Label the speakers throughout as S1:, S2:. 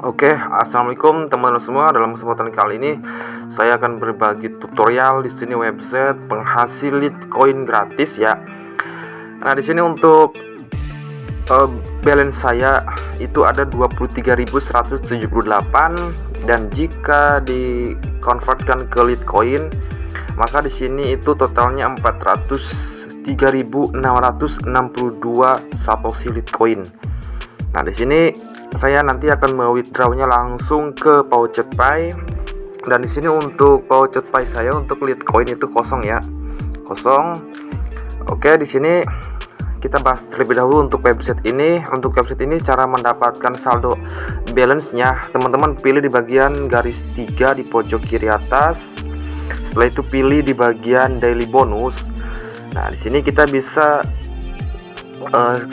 S1: Oke, assalamualaikum teman-teman semua. Dalam kesempatan kali ini saya akan berbagi tutorial di sini website penghasil Litecoin gratis ya. Nah, di sini untuk balance saya itu ada 23.178 dan jika dikonvertkan ke Litecoin maka di sini itu totalnya 403.662 satoshi Litecoin. Nah, di sini saya nanti akan me-withdrawnya langsung ke PaucetPay. Dan di sini untuk PaucetPay saya untuk Litecoin itu kosong ya. Kosong. Oke, di sini kita bahas terlebih dahulu untuk website ini. Untuk website ini cara mendapatkan saldo balance-nya, teman-teman pilih di bagian garis 3 di pojok kiri atas. Setelah itu pilih di bagian daily bonus. Nah, di sini kita bisa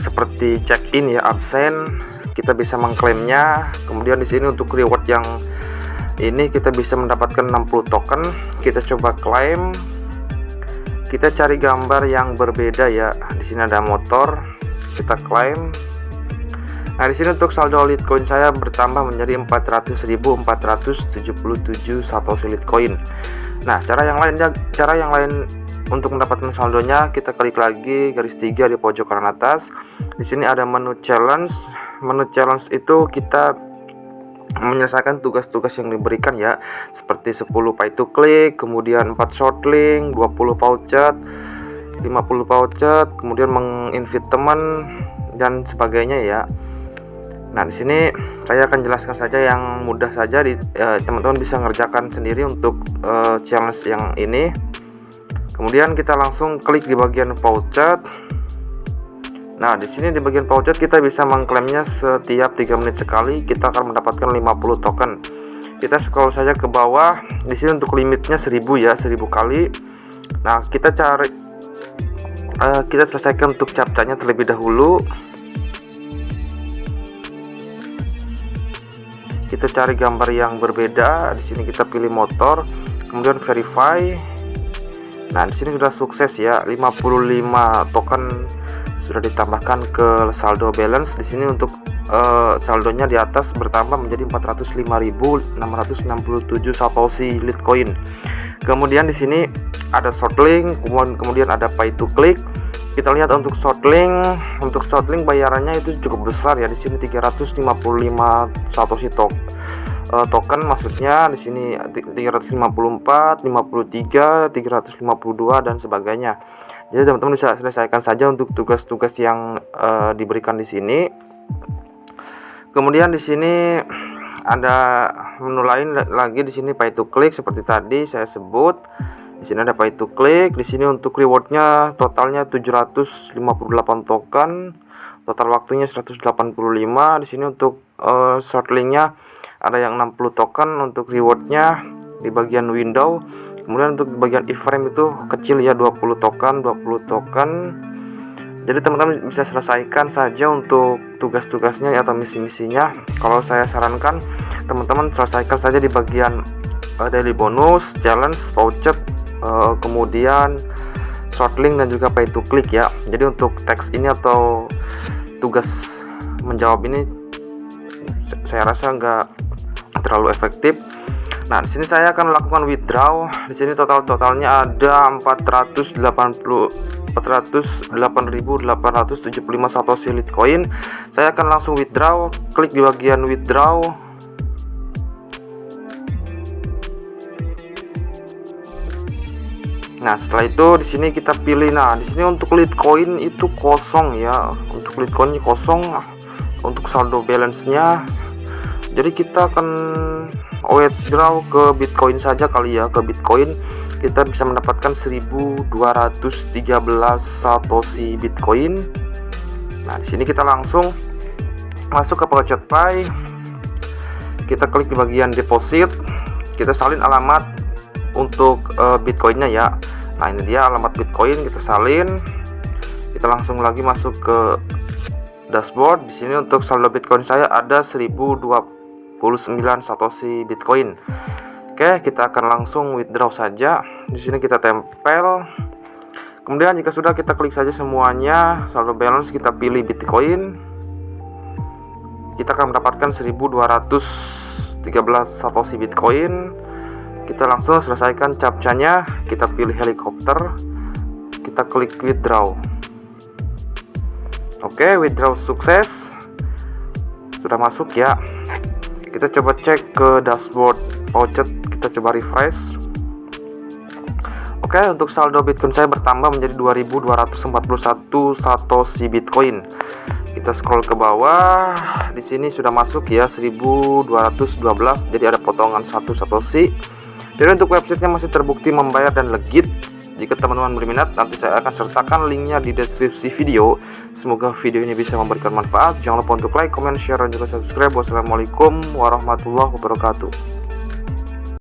S1: seperti check in ya, absen, kita bisa mengklaimnya. Kemudian di sini untuk reward yang ini kita bisa mendapatkan 60 token. Kita coba klaim. Kita cari gambar yang berbeda ya. Di sini ada motor. Kita klaim. Nah, di sini untuk saldo Litecoin saya bertambah menjadi 400.477 satoshi Litecoin. Nah, cara yang lain untuk mendapatkan saldonya, kita klik lagi garis 3 di pojok kanan atas. Di sini ada menu challenge. Menu challenge itu kita menyelesaikan tugas-tugas yang diberikan ya, seperti 10 pay to click, kemudian 4 short link, 20 pouchet, 50 pouchet, kemudian menginvite teman dan sebagainya ya. Nah, di sini saya akan jelaskan saja yang mudah saja, teman-teman bisa ngerjakan sendiri untuk challenge yang ini. Kemudian kita langsung klik di bagian pouchet. Nah, di sini di bagian pouchet kita bisa mengklaimnya setiap 3 menit sekali. Kita akan mendapatkan 50 token. Kita scroll saja ke bawah. Di sini untuk limitnya 1000 ya, 1000 kali. Nah, kita selesaikan untuk captchanya terlebih dahulu. Kita cari gambar yang berbeda. Di sini kita pilih motor, kemudian verify. Nah, di sini sudah sukses ya, 55 token sudah ditambahkan ke saldo balance. Di sini untuk saldonya di atas bertambah menjadi 405.667 satoshi Litecoin. Kemudian di sini ada short link, kemudian ada pay to click. Kita lihat untuk short link bayarannya itu cukup besar ya. Di sini 355 satoshi token, maksudnya di sini 354, 53, 352 dan sebagainya. Jadi teman-teman bisa selesaikan saja untuk tugas-tugas yang diberikan di sini. Kemudian di sini ada menu lain lagi, di sini pay to click seperti tadi saya sebut. Di sini ada pay to click. Di sini untuk rewardnya totalnya 758 token. Total waktunya 185. Di sini untuk short linknya ada yang 60 token untuk rewardnya di bagian window. Kemudian untuk bagian iframe itu kecil ya, 20 token. Jadi teman-teman bisa selesaikan saja untuk tugas-tugasnya atau misi-misinya. Kalau saya sarankan teman-teman selesaikan saja di bagian daily bonus, challenge, pouchet, kemudian short link dan juga pay to click ya. Jadi untuk teks ini atau tugas menjawab ini saya rasa nggak terlalu efektif. Nah, di sini saya akan melakukan withdraw. Di sini totalnya ada 408.875 satoshi Litecoin. Saya akan langsung withdraw. Klik di bagian withdraw. Nah, setelah itu di sini kita pilih. Nah, di sini untuk Litecoin itu kosong ya. Untuk Litecoinnya kosong. Untuk saldo balance-nya, jadi kita akan withdraw ke Bitcoin saja kali ya. Ke Bitcoin kita bisa mendapatkan 1213 satoshi Bitcoin. Nah, di sini kita langsung masuk ke PaucetPay. Kita klik di bagian deposit. Kita salin alamat untuk Bitcoinnya ya. Nah, ini dia alamat Bitcoin, kita salin. Kita langsung lagi masuk ke dashboard. Di sini untuk saldo Bitcoin saya ada 1029 satoshi Bitcoin. Oke, kita akan langsung withdraw saja. Di sini kita tempel. Kemudian jika sudah, kita klik saja semuanya, saldo balance, kita pilih Bitcoin. kita akan mendapatkan 1213 Satoshi Bitcoin. Kita langsung selesaikan captcha-nya. Kita pilih helikopter, kita klik withdraw. Oke, withdraw sukses, sudah masuk ya. Kita coba cek ke dashboard Pouchet, kita coba refresh. Oke, untuk saldo Bitcoin saya bertambah menjadi 2241 Satoshi Bitcoin. Kita scroll ke bawah, di sini sudah masuk ya 1212, jadi ada potongan 1 Satoshi. Jadi untuk websitenya masih terbukti membayar dan legit. Jika teman-teman berminat, nanti saya akan sertakan linknya di deskripsi video. Semoga video ini bisa memberikan manfaat. Jangan lupa untuk like, comment, share, dan juga subscribe. Wassalamualaikum warahmatullahi wabarakatuh.